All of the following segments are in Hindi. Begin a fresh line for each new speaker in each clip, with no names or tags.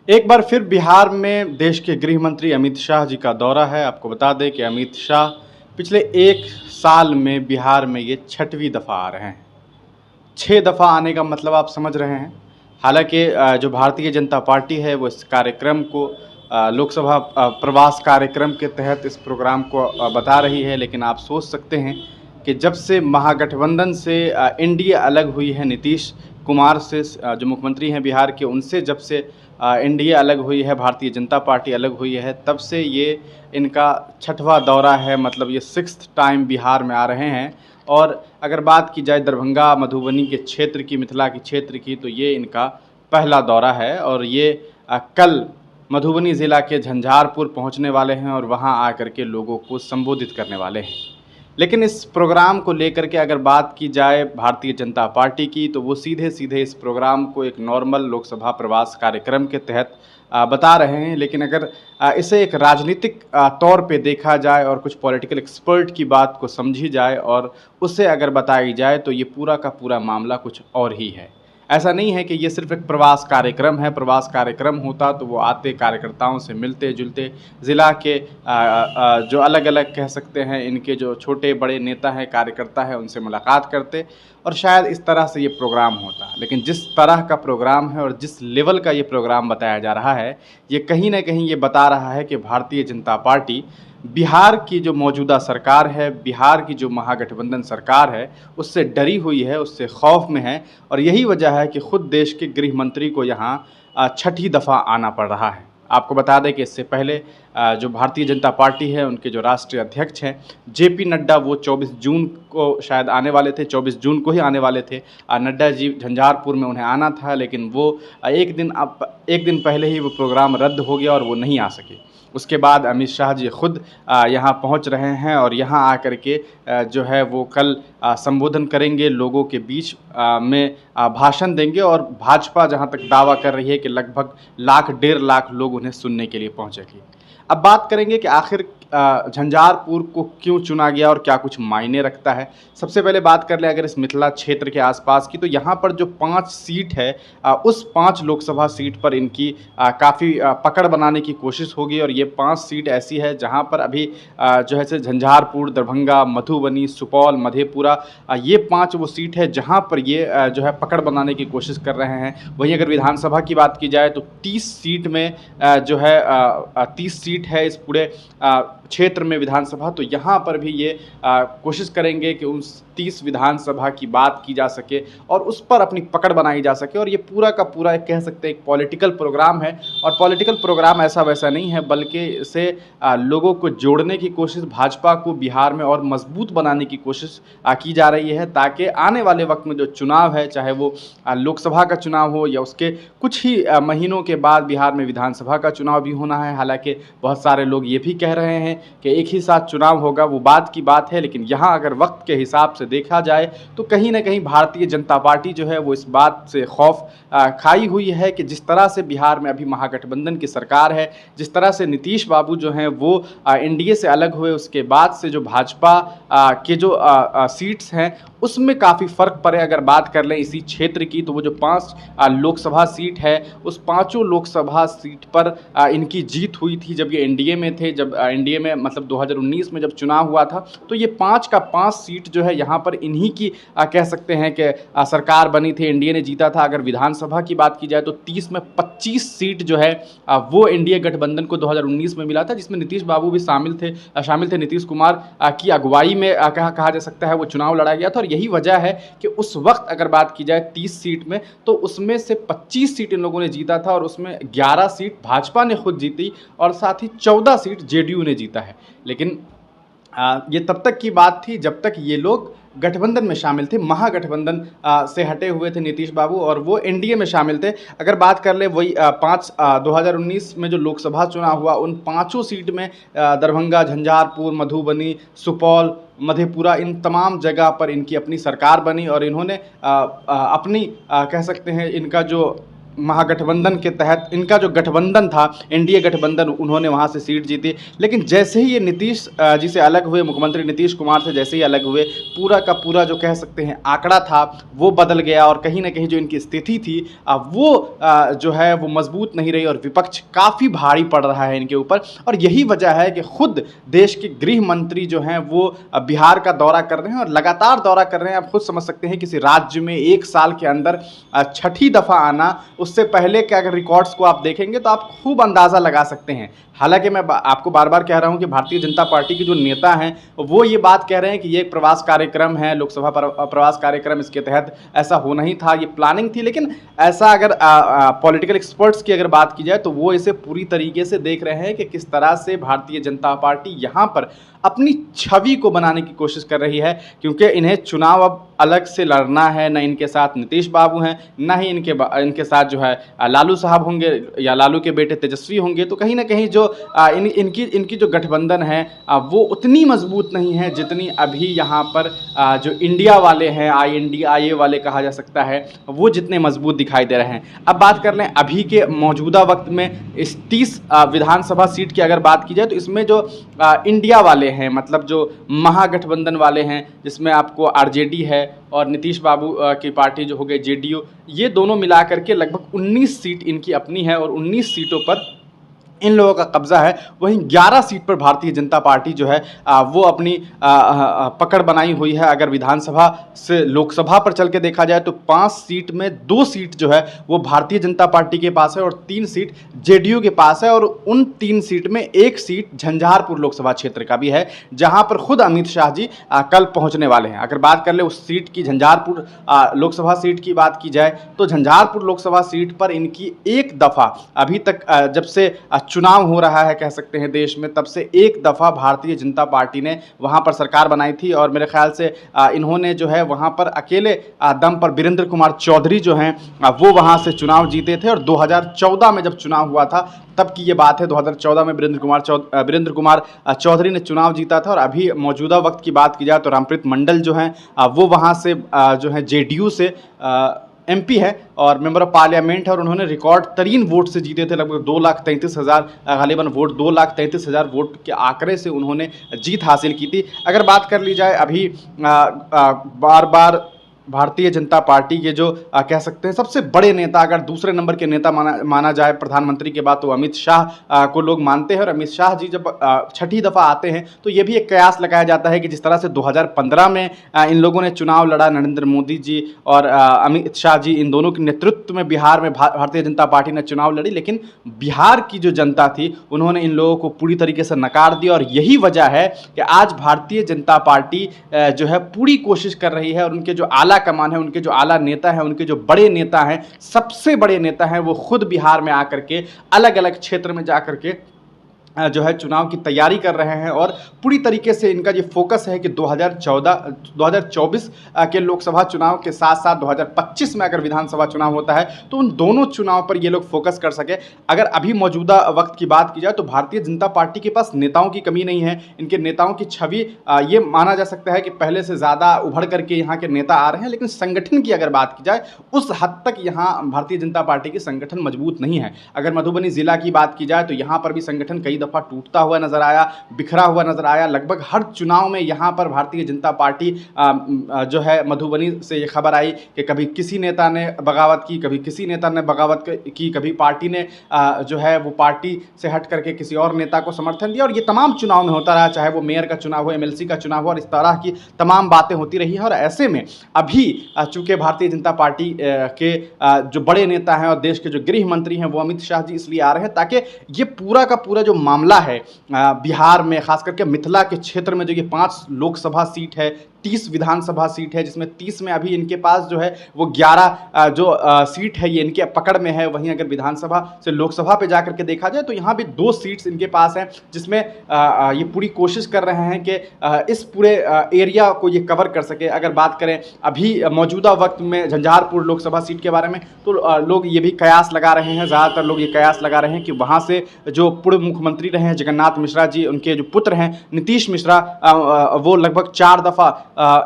एक बार फिर बिहार में देश के गृह मंत्री अमित शाह जी का दौरा है। आपको बता दें कि अमित शाह पिछले 1 साल में बिहार में ये 6वीं दफ़ा आ रहे हैं। 6 दफ़ा आने का मतलब आप समझ रहे हैं। हालांकि जो भारतीय जनता पार्टी है वो इस कार्यक्रम को लोकसभा प्रवास कार्यक्रम के तहत इस प्रोग्राम को बता रही है, लेकिन आप सोच सकते हैं कि जब से महागठबंधन से एनडीए अलग हुई है, नीतीश कुमार से जो मुख्यमंत्री हैं बिहार के, उनसे जब से एनडीए अलग हुई है, भारतीय जनता पार्टी अलग हुई है, तब से ये इनका 6वां दौरा है। मतलब ये 6th टाइम बिहार में आ रहे हैं। और अगर बात की जाए दरभंगा मधुबनी के क्षेत्र की, मिथिला के क्षेत्र की, तो ये इनका पहला दौरा है। और ये कल मधुबनी ज़िला के झंझारपुर पहुंचने वाले हैं और वहां आकर के लोगों को संबोधित करने वाले हैं। लेकिन इस प्रोग्राम को लेकर के अगर बात की जाए भारतीय जनता पार्टी की, तो वो सीधे सीधे इस प्रोग्राम को एक नॉर्मल लोकसभा प्रवास कार्यक्रम के तहत बता रहे हैं। लेकिन अगर इसे एक राजनीतिक तौर पे देखा जाए और कुछ पॉलिटिकल एक्सपर्ट की बात को समझी जाए और उससे अगर बताई जाए, तो ये पूरा का पूरा मामला कुछ और ही है। ऐसा नहीं है कि ये सिर्फ एक प्रवास कार्यक्रम है। प्रवास कार्यक्रम होता तो वो आते, कार्यकर्ताओं से मिलते जुलते, ज़िला के जो अलग अलग कह सकते हैं इनके जो छोटे बड़े नेता हैं, कार्यकर्ता हैं, उनसे मुलाकात करते और शायद इस तरह से ये प्रोग्राम होता। लेकिन जिस तरह का प्रोग्राम है और जिस लेवल का ये प्रोग्राम बताया जा रहा है, ये कहीं ना कहीं ये बता रहा है कि भारतीय जनता पार्टी बिहार की जो मौजूदा सरकार है, बिहार की जो महागठबंधन सरकार है, उससे डरी हुई है, उससे खौफ में है। और यही वजह है कि खुद देश के गृह मंत्री को यहाँ 6ठी दफ़ा आना पड़ रहा है। आपको बता दें कि इससे पहले जो भारतीय जनता पार्टी है, उनके जो राष्ट्रीय अध्यक्ष हैं जेपी नड्डा, वो 24 जून को शायद आने वाले थे, 24 जून को ही आने वाले थे। नड्डा जी झंझारपुर में उन्हें आना था, लेकिन वो एक दिन पहले ही वो प्रोग्राम रद्द हो गया और वो नहीं आ सके। उसके बाद अमित शाह जी खुद यहाँ पहुँच रहे हैं और यहाँ आकर के जो है वो कल संबोधन करेंगे, लोगों के बीच में भाषण देंगे। और भाजपा जहाँ तक दावा कर रही है कि लगभग 1,00,000-1,50,000 लोग उन्हें सुनने के लिए पहुँचेंगे। अब बात करेंगे कि आखिर झंझारपुर को क्यों चुना गया और क्या कुछ मायने रखता है। सबसे पहले बात कर लें अगर इस मिथिला क्षेत्र के आसपास की, तो यहाँ पर जो 5 सीट है, उस 5 लोकसभा सीट पर इनकी काफ़ी पकड़ बनाने की कोशिश होगी। और ये 5 सीट ऐसी है जहाँ पर अभी जो है से झंझारपुर, दरभंगा, मधुबनी, सुपौल, मधेपुरा, ये 5 वो सीट है जहाँ पर ये जो है पकड़ बनाने की कोशिश कर रहे हैं। वहीं अगर विधानसभा की बात की जाए तो 30 सीट में जो है 30 सीट है इस पूरे क्षेत्र में विधानसभा। तो यहाँ पर भी ये कोशिश करेंगे कि उस 30 विधानसभा की बात की जा सके और उस पर अपनी पकड़ बनाई जा सके। और ये पूरा का पूरा एक कह सकते हैं एक पॉलिटिकल प्रोग्राम है। और पॉलिटिकल प्रोग्राम ऐसा वैसा नहीं है, बल्कि इसे लोगों को जोड़ने की कोशिश, भाजपा को बिहार में और मजबूत बनाने की कोशिश की जा रही है, ताकि आने वाले वक्त में जो चुनाव है, चाहे वो लोकसभा का चुनाव हो या उसके कुछ ही महीनों के बाद बिहार में विधानसभा का चुनाव भी होना है। हालांकि बहुत सारे लोग ये भी कह रहे हैं कि एक ही साथ चुनाव होगा, वो बात की बात है। लेकिन यहाँ अगर वक्त के हिसाब से देखा जाए तो कहीं ना कहीं भारतीय जनता पार्टी जो है वो इस बात से खौफ खाई हुई है कि जिस तरह से बिहार में अभी महागठबंधन की सरकार है, जिस तरह से नीतीश बाबू जो हैं वो एनडीए से अलग हुए, उसके बाद से जो भाजपा के जो सीट्स हैं उसमें काफ़ी फ़र्क पड़े। अगर बात कर लें इसी क्षेत्र की, तो वो जो 5 लोकसभा सीट है, उस 5 लोकसभा सीट पर इनकी जीत हुई थी जब ये एनडीए में थे। जब एनडीए में मतलब 2019 में जब चुनाव हुआ था, तो ये 5 का 5 सीट जो है यहाँ पर इन्हीं की कह सकते हैं कि सरकार बनी थी, एनडीए ने जीता था। अगर विधानसभा की बात की जाए तो 30 में 25 सीट जो है वो एनडीए गठबंधन को 2019 में मिला था, जिसमें नीतीश बाबू भी शामिल थे। नीतीश कुमार की अगुवाई में कहा जा सकता है वो चुनाव लड़ा गया था। और यही वजह है कि उस वक्त अगर बात की जाए 30 सीट में, तो उसमें से 25 सीट इन लोगों ने जीता था और उसमें 11 सीट भाजपा ने खुद जीती और साथ ही 14 सीट जेडीयू ने जीता है। लेकिन ये तब तक की बात थी जब तक ये लोग गठबंधन में शामिल थे, महागठबंधन से हटे हुए थे नीतीश बाबू, और वो एनडीए में शामिल थे। अगर बात कर ले वही 2019 में जो लोकसभा चुनाव हुआ, उन 5 सीट में दरभंगा, झंझारपुर, मधुबनी, सुपौल, मधेपुरा, इन तमाम जगह पर इनकी अपनी सरकार बनी और इन्होंने अपनी कह सकते हैं इनका जो महागठबंधन के तहत इनका जो गठबंधन था, एनडीए गठबंधन, उन्होंने वहाँ से सीट जीती। लेकिन जैसे ही ये नीतीश जी से अलग हुए, मुख्यमंत्री नीतीश कुमार से जैसे ही अलग हुए, पूरा का पूरा जो कह सकते हैं आंकड़ा था वो बदल गया और कहीं ना कहीं जो इनकी स्थिति थी वो जो है वो मजबूत नहीं रही और विपक्ष काफ़ी भारी पड़ रहा है इनके ऊपर। और यही वजह है कि खुद देश के गृह मंत्री जो हैं वो बिहार का दौरा कर रहे हैं और लगातार दौरा कर रहे हैं। आप खुद समझ सकते हैं किसी राज्य में एक साल के अंदर छठी दफ़ा आना, उससे पहले के अगर रिकॉर्ड्स को आप देखेंगे तो आप खूब अंदाज़ा लगा सकते हैं। हालांकि मैं आपको बार बार कह रहा हूं कि भारतीय जनता पार्टी के जो नेता हैं वो ये बात कह रहे हैं कि ये एक प्रवास कार्यक्रम है, लोकसभा प्रवास कार्यक्रम, इसके तहत ऐसा होना ही था, ये प्लानिंग थी। लेकिन ऐसा अगर पॉलिटिकल एक्सपर्ट्स की अगर बात की जाए तो वो इसे पूरी तरीके से देख रहे हैं कि किस तरह से भारतीय जनता पार्टी यहाँ पर अपनी छवि को बनाने की कोशिश कर रही है, क्योंकि इन्हें चुनाव अब अलग से लड़ना है। न इनके साथ नीतीश बाबू हैं, न ही इनके साथ जो है लालू साहब होंगे या लालू के बेटे तेजस्वी होंगे। तो कहीं ना कहीं जो इनकी जो गठबंधन है वो उतनी मजबूत नहीं है जितनी अभी यहाँ पर जो इंडिया वाले हैं, INDIA वाले कहा जा सकता है, वो जितने मजबूत दिखाई दे रहे हैं। अब बात कर लें अभी के मौजूदा वक्त में इस 30 विधानसभा सीट की अगर बात की जाए तो इसमें जो इंडिया वाले हैं, मतलब जो महागठबंधन वाले हैं, जिसमें आपको आरजेडी है और नीतीश बाबू की पार्टी जो हो गई जेडीयू, ये दोनों मिलाकर के लगभग 19 सीट इनकी अपनी है और 19 सीटों पर इन लोगों का कब्जा है। वहीं 11 सीट पर भारतीय जनता पार्टी जो है वो अपनी पकड़ बनाई हुई है। अगर विधानसभा से लोकसभा पर चल के देखा जाए तो 5 सीट में 2 सीट जो है वो भारतीय जनता पार्टी के पास है और 3 सीट जेडीयू के पास है। और उन 3 सीट में 1 सीट झंझारपुर लोकसभा क्षेत्र का भी है, जहां पर खुद अमित शाह जी कल पहुंचने वाले हैं। अगर बात कर ले उस सीट की, झंझारपुर लोकसभा सीट की बात की जाए तो झंझारपुर लोकसभा सीट पर इनकी एक दफ़ा अभी तक जब से चुनाव हो रहा है कह सकते हैं देश में, तब से एक दफ़ा भारतीय जनता पार्टी ने वहां पर सरकार बनाई थी। और मेरे ख्याल से इन्होंने जो है वहां पर अकेले दम पर वीरेंद्र कुमार चौधरी जो हैं वो वहां से चुनाव जीते थे। और 2014 में जब चुनाव हुआ था तब की ये बात है, 2014 में वीरेंद्र कुमार चौधरी ने चुनाव जीता था। और अभी मौजूदा वक्त की बात की जाए तो रामप्रीत मंडल जो हैं वो वहाँ से जो है जेडीयू से MP है और मेंबर ऑफ पार्लियामेंट है और उन्होंने रिकॉर्ड तरीन वोट से जीते थे, लगभग 2,33,000 गालिबन वोट, 2,33,000 वोट के आंकड़े से उन्होंने जीत हासिल की थी। अगर बात कर ली जाए अभी बार बार भारतीय जनता पार्टी के जो कह सकते हैं सबसे बड़े नेता, अगर दूसरे नंबर के नेता माना जाए प्रधानमंत्री के बाद तो अमित शाह को लोग मानते हैं। और अमित शाह जी जब छठी दफ़ा आते हैं तो ये भी एक कयास लगाया जाता है कि जिस तरह से 2015 में इन लोगों ने चुनाव लड़ा, नरेंद्र मोदी जी और अमित शाह जी, इन दोनों के नेतृत्व में बिहार में भारतीय जनता पार्टी ने चुनाव लड़ी, लेकिन बिहार की जो जनता थी उन्होंने इन लोगों को पूरी तरीके से नकार दिया। और यही वजह है कि आज भारतीय जनता पार्टी जो है पूरी कोशिश कर रही है और उनके जो आला कमान है, उनके जो आला नेता हैं, उनके जो बड़े नेता हैं, सबसे बड़े नेता हैं, वो खुद बिहार में आकर के अलग अलग क्षेत्र में जाकर के जो है चुनाव की तैयारी कर रहे हैं। और पूरी तरीके से इनका ये फोकस है कि 2024 के लोकसभा चुनाव के साथ साथ 2025 में अगर विधानसभा चुनाव होता है तो उन दोनों चुनाव पर ये लोग फोकस कर सके। अगर अभी मौजूदा वक्त की बात की जाए तो भारतीय जनता पार्टी के पास नेताओं की कमी नहीं है। इनके नेताओं की छवि ये माना जा सकता है कि पहले से ज़्यादा उभर करके यहाँ के नेता आ रहे हैं, लेकिन संगठन की अगर बात की जाए उस हद तक यहाँ भारतीय जनता पार्टी की संगठन मजबूत नहीं है। अगर मधुबनी जिला की बात की जाए तो यहाँ पर भी संगठन कई दफ़ा टूटता हुआ नजर आया, बिखरा हुआ नजर आया। लगभग हर चुनाव में यहाँ पर भारतीय जनता पार्टी जो है मधुबनी से ये खबर आई कि कभी किसी नेता ने बगावत की, कभी किसी नेता ने बगावत की, कभी पार्टी ने जो है वो पार्टी से हट करके किसी और नेता को समर्थन दिया। और ये तमाम चुनाव में होता रहा, चाहे वो मेयर का चुनाव हो, MLC का चुनाव हो, और इस तरह की तमाम बातें होती रही है। और ऐसे में अभी चूंकि भारतीय जनता पार्टी के जो बड़े नेता हैं और देश के जो गृह मंत्री हैं वो अमित शाह जी इसलिए आ रहे हैं ताकि ये पूरा का पूरा जो मामला है बिहार में, खास करके मिथिला के क्षेत्र में जो ये 5 लोकसभा सीट है, 30 विधानसभा सीट है, जिसमें 30 में अभी इनके पास जो है वो 11 जो सीट है ये इनके पकड़ में है। वहीं अगर विधानसभा से लोकसभा पे जाकर के देखा जाए तो यहाँ भी 2 सीट्स इनके पास हैं, जिसमें ये पूरी कोशिश कर रहे हैं कि इस पूरे एरिया को ये कवर कर सके। अगर बात करें अभी मौजूदा वक्त में झंझारपुर लोकसभा सीट के बारे में तो लोग ये भी कयास लगा रहे हैं, ज़्यादातर लोग ये कयास लगा रहे हैं कि वहाँ से जो पूर्व मुख्यमंत्री रहे हैं जगन्नाथ मिश्रा जी, उनके जो पुत्र हैं नीतीश मिश्रा, वो लगभग 4 दफ़ा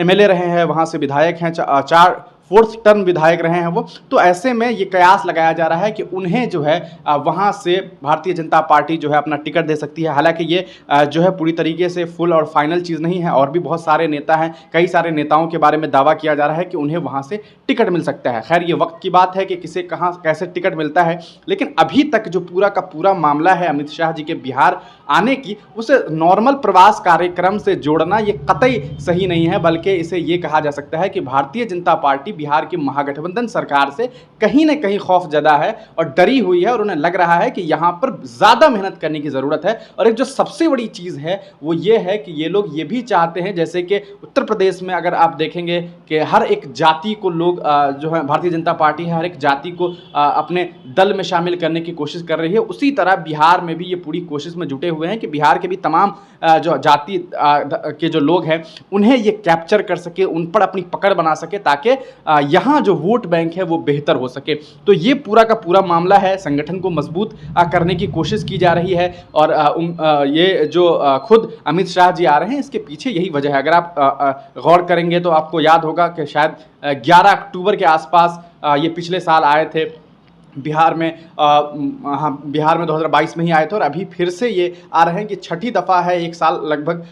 MLA रहे हैं, वहाँ से विधायक हैं, 4 4th टर्म विधायक रहे हैं वो। तो ऐसे में ये कयास लगाया जा रहा है कि उन्हें जो है वहाँ से भारतीय जनता पार्टी जो है अपना टिकट दे सकती है। हालांकि ये जो है पूरी तरीके से फुल और फाइनल चीज़ नहीं है, और भी बहुत सारे नेता हैं, कई सारे नेताओं के बारे में दावा किया जा रहा है कि उन्हें वहाँ से टिकट मिल सकता है। खैर ये वक्त की बात है कि किसे कहाँ कैसे टिकट मिलता है, लेकिन अभी तक जो पूरा का पूरा मामला है अमित शाह जी के बिहार आने की, उसे नॉर्मल प्रवास कार्यक्रम से जोड़ना ये कतई सही नहीं है, बल्कि इसे ये कहा जा सकता है कि भारतीय जनता पार्टी बिहार की महागठबंधन सरकार से कहीं ना कहीं खौफजदा है और डरी हुई है, और उन्हें लग रहा है कि यहाँ पर ज़्यादा मेहनत करने की ज़रूरत है। और एक जो सबसे बड़ी चीज़ है वो ये है कि ये लोग ये भी चाहते हैं, जैसे कि उत्तर प्रदेश में अगर आप देखेंगे कि हर एक जाति को लोग जो है भारतीय जनता पार्टी है हर एक जाति को अपने दल में शामिल करने की कोशिश कर रही है, उसी तरह बिहार में भी ये पूरी कोशिश में जुटे हुए हैं कि बिहार के भी तमाम जो जाति के जो लोग हैं उन्हें ये कैप्चर कर सके, उन पर अपनी पकड़ बना सके, ताकि यहाँ जो वोट बैंक है वो बेहतर हो सके। तो ये पूरा का पूरा मामला है, संगठन को मजबूत करने की कोशिश की जा रही है, और ये जो खुद अमित शाह जी आ रहे हैं इसके पीछे यही वजह है। अगर आप गौर करेंगे तो आपको याद होगा कि शायद 11 अक्टूबर के आसपास ये पिछले साल आए थे बिहार में, हाँ बिहार में 2022 में ही आए थे, और अभी फिर से ये आ रहे हैं कि छठी दफ़ा है, 1 साल लगभग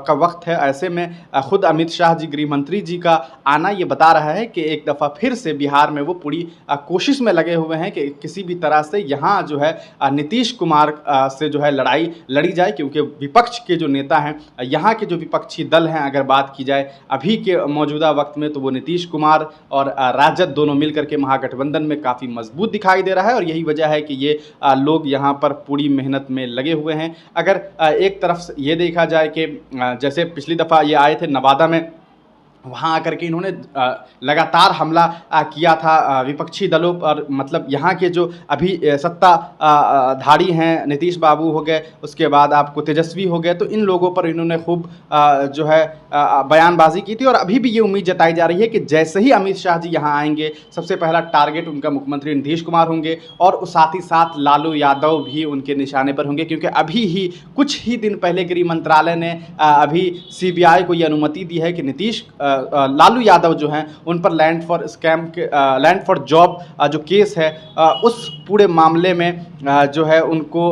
का वक्त है। ऐसे में खुद अमित शाह जी गृह मंत्री जी का आना ये बता रहा है कि एक दफ़ा फिर से बिहार में वो पूरी कोशिश में लगे हुए हैं कि किसी भी तरह से यहाँ जो है नीतीश कुमार से जो है लड़ाई लड़ी जाए, क्योंकि विपक्ष के जो नेता हैं, यहाँ के जो विपक्षी दल हैं, अगर बात की जाए अभी के मौजूदा वक्त में, तो वो नीतीश कुमार और राजद दोनों मिलकर के महागठबंधन में काफ़ी मजबूत दिखाई दे रहा है, और यही वजह है कि ये लोग यहाँ पर पूरी मेहनत में लगे हुए हैं। अगर एक तरफ से ये देखा जाए कि जैसे पिछली दफ़ा ये आए थे नवादा में, वहाँ आकर के इन्होंने लगातार हमला किया था विपक्षी दलों पर, मतलब यहाँ के जो अभी सत्ताधारी हैं, नीतीश बाबू हो गए, उसके बाद आपको तेजस्वी हो गए, तो इन लोगों पर इन्होंने खूब जो है बयानबाजी की थी। और अभी भी ये उम्मीद जताई जा रही है कि जैसे ही अमित शाह जी यहाँ आएंगे, सबसे पहला टारगेट उनका मुख्यमंत्री नीतीश कुमार होंगे, और साथ ही साथ लालू यादव भी उनके निशाने पर होंगे, क्योंकि अभी ही कुछ ही दिन पहले गृह मंत्रालय ने अभी CBI को ये अनुमति दी है कि लालू यादव जो हैं उन पर लैंड फॉर स्कैम के लैंड फॉर जॉब जो केस है, उस पूरे मामले में जो है उनको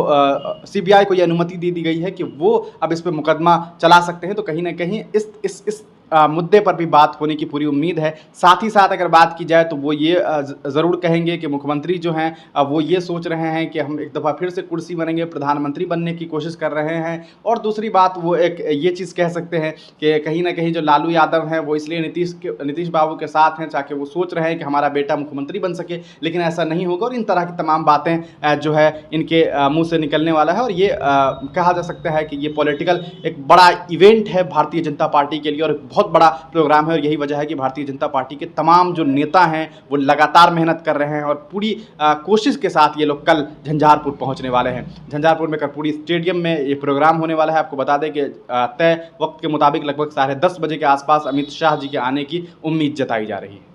CBI को ये अनुमति दी गई है कि वो अब इस पर मुकदमा चला सकते हैं। तो कहीं ना कहीं इस मुद्दे पर भी बात होने की पूरी उम्मीद है। साथ ही साथ अगर बात की जाए तो वो ये ज़रूर कहेंगे कि मुख्यमंत्री जो हैं वो ये सोच रहे हैं कि हम एक दफ़ा फिर से कुर्सी बनेंगे, प्रधानमंत्री बनने की कोशिश कर रहे हैं। और दूसरी बात वो एक ये चीज़ कह सकते हैं कि कहीं ना कहीं जो लालू यादव हैं वो इसलिए नीतीश बाबू के साथ हैं, ताकि वो सोच रहे हैं कि हमारा बेटा मुख्यमंत्री बन सके, लेकिन ऐसा नहीं होगा। और इन तरह की तमाम बातें जो है इनके मुँह से निकलने वाला है, और ये कहा जा सकता है कि ये पॉलिटिकल एक बड़ा इवेंट है भारतीय जनता पार्टी के लिए, और बहुत बड़ा प्रोग्राम है। और यही वजह है कि भारतीय जनता पार्टी के तमाम जो नेता हैं वो लगातार मेहनत कर रहे हैं, और पूरी कोशिश के साथ ये लोग कल झंझारपुर पहुंचने वाले हैं। झंझारपुर में कर्पूरी स्टेडियम में ये प्रोग्राम होने वाला है। आपको बता दें कि तय वक्त के मुताबिक लगभग 10:30 बजे के आसपास अमित शाह जी के आने की उम्मीद जताई जा रही है।